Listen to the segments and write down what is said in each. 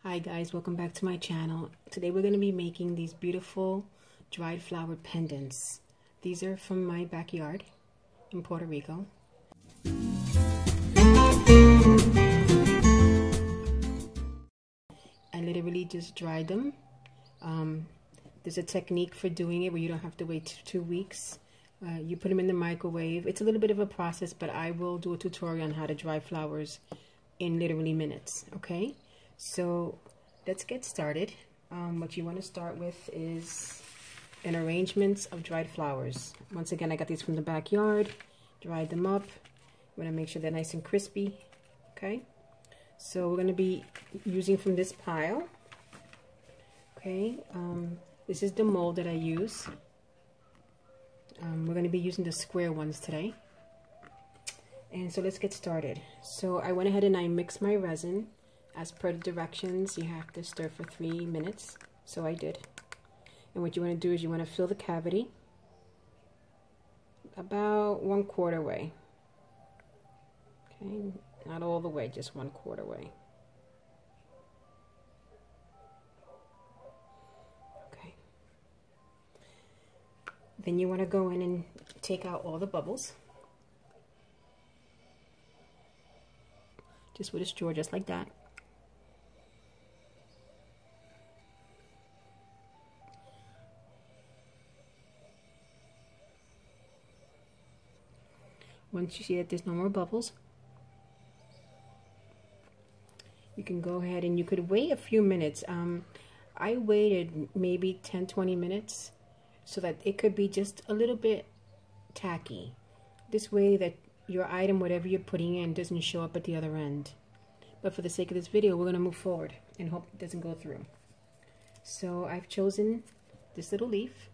Hi guys, welcome back to my channel. Today we're going to be making these beautiful dried flower pendants. These are from my backyard in Puerto Rico. I literally just dried them. There's a technique for doing it where you don't have to wait 2 weeks. You put them in the microwave. It's a little bit of a process, but I will do a tutorial on how to dry flowers in literally minutes, okay? So let's get started. What you want to start with is an arrangement of dried flowers. Once again, I got these from the backyard, dried them up. I'm going to make sure they're nice and crispy, okay? So we're going to be using from this pile, okay? This is the mold that I use. We're going to be using the square ones today. And so let's get started. So I went ahead and I mixed my resin. As per the directions, you have to stir for 3 minutes. So I did. And what you want to do is you want to fill the cavity about 1/4 way. Okay, not all the way, just 1/4 way. Okay. Then you want to go in and take out all the bubbles. Just with a straw, just like that. Once you see that there's no more bubbles, you can go ahead and you could wait a few minutes. I waited maybe 10-20 minutes so that it could be just a little bit tacky. This way that your item, whatever you're putting in, doesn't show up at the other end. But for the sake of this video, we're going to move forward and hope it doesn't go through. So I've chosen this little leaf.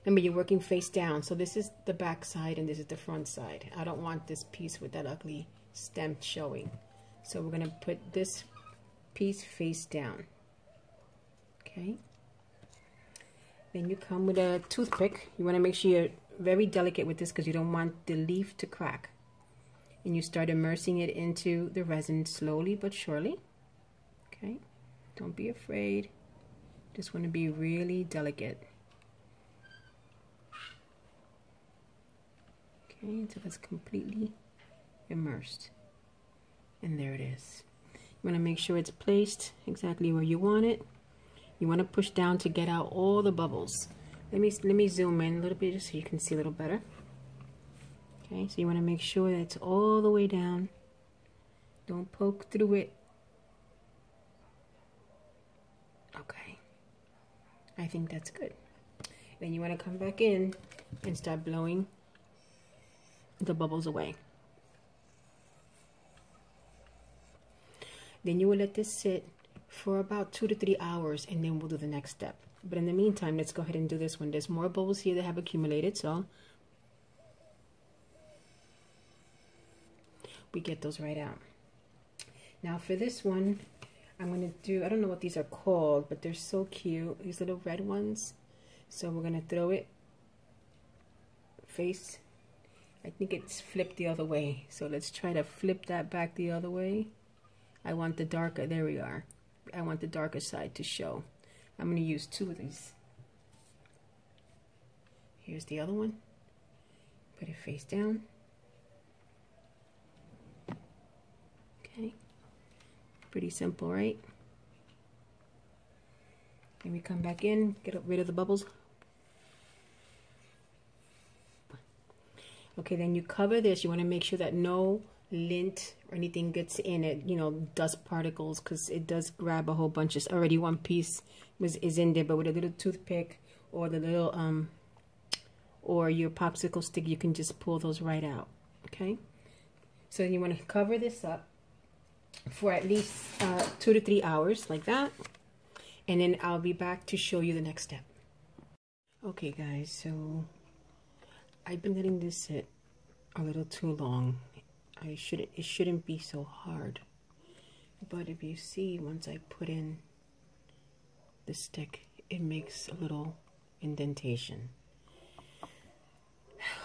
Remember, you're working face down, so this is the back side and this is the front side. I don't want this piece with that ugly stem showing. So we're going to put this piece face down. Okay. Then you come with a toothpick. You want to make sure you're very delicate with this because you don't want the leaf to crack. And you start immersing it into the resin slowly but surely. Okay. Don't be afraid. Just want to be really delicate. Okay, until it's completely immersed. And there it is. You want to make sure it's placed exactly where you want it. You want to push down to get out all the bubbles. Let me zoom in a little bit just so you can see a little better. Okay, so you want to make sure that it's all the way down. Don't poke through it. Okay, I think that's good. Then you want to come back in and start blowing the bubbles away. Then you will let this sit for about 2 to 3 hours and then we'll do the next step. But in the meantime, let's go ahead and do this one. There's more bubbles here that have accumulated, so we get those right out. Now for this one, I'm going to do, I don't know what these are called, but they're so cute. These little red ones. So we're going to throw it face. I think it's flipped the other way. So let's try to flip that back the other way. I want the darker, there we are. I want the darker side to show. I'm going to use 2 of these. Here's the other one. Put it face down. Okay. Pretty simple, right? Then we come back in, get rid of the bubbles. Okay, then you cover this. You want to make sure that no lint or anything gets in it, you know, dust particles, because it does grab a whole bunch. It's already one piece is in there, but with a little toothpick or the little or your popsicle stick, you can just pull those right out. Okay, so you want to cover this up for at least 2 to 3 hours like that, and then I'll be back to show you the next step. Okay guys, so I've been letting this sit a little too long. It shouldn't be so hard. But if you see, once I put in the stick, it makes a little indentation.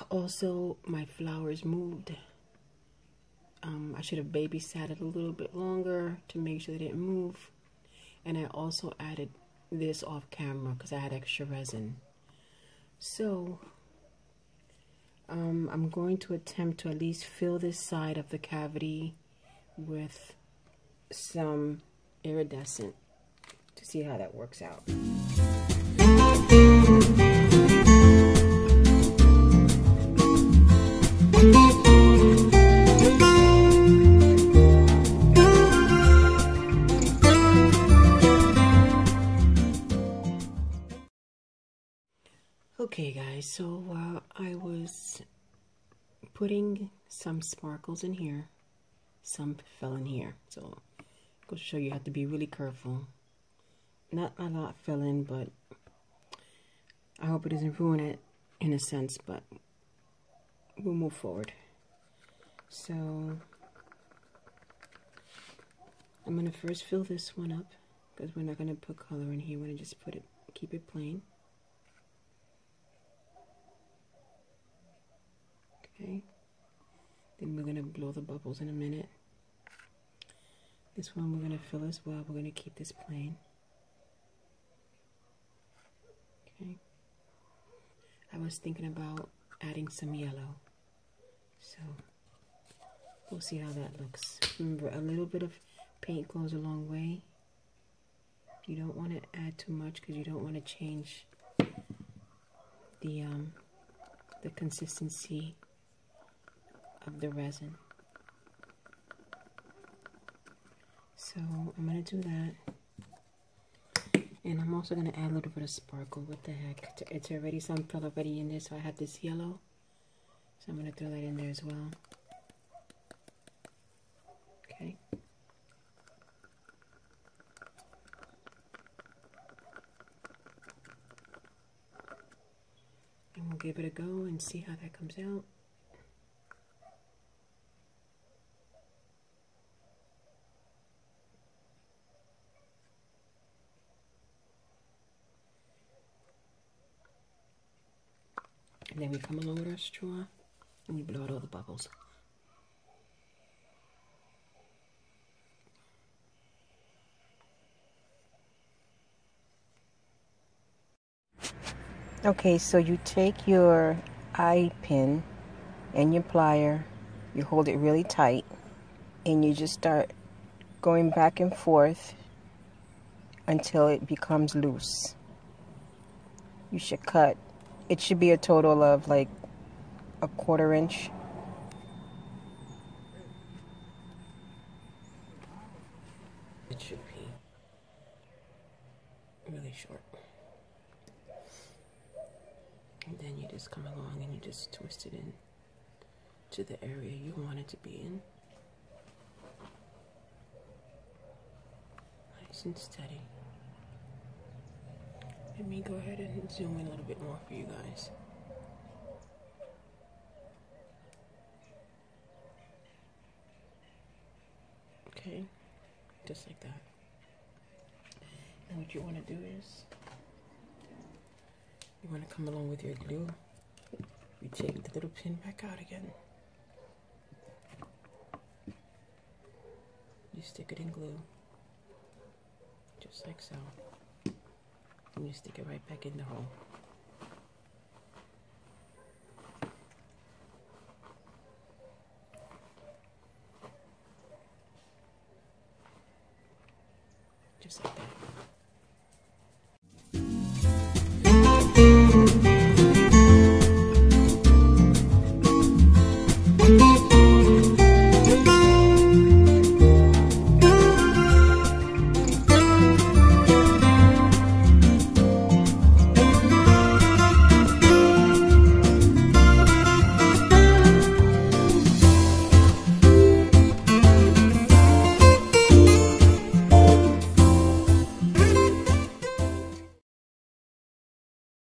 Also, my flowers moved. I should have babysat it a little bit longer to make sure they didn't move. And I also added this off camera because I had extra resin. So I'm going to attempt to at least fill this side of the cavity with some iridescent to see how that works out. Okay guys, so I was putting some sparkles in here, some fell in here, so I'm going to show you how to be really careful. Not a lot fell in, but I hope it doesn't ruin it in a sense, but we'll move forward. So I'm going to first fill this one up because we're not going to put color in here. We're going to just keep it plain. Okay, then we're going to blow the bubbles in a minute. This one we're going to fill as well. We're going to keep this plain. Okay, I was thinking about adding some yellow, so we'll see how that looks. Remember, a little bit of paint goes a long way. You don't want to add too much because you don't want to change the consistency of the resin. So I'm going to do that. And I'm also going to add a little bit of sparkle. What the heck? It's already some fell already in there, so I have this yellow. So I'm going to throw that in there as well. Okay. And we'll give it a go and see how that comes out. And then we come along with our straw and we blow out all the bubbles. Okay, so you take your eye pin and your plier, you hold it really tight, and you just start going back and forth until it becomes loose. You should cut. It should be a total of like a 1/4 inch. It should be really short. And then you just come along and you just twist it in to the area you want it to be in. Nice and steady. Let me go ahead and zoom in a little bit more for you guys. Okay, just like that. And what you want to do is, you want to come along with your glue. You take the little pin back out again. You stick it in glue, just like so. And you stick it right back in the hole. Just like that.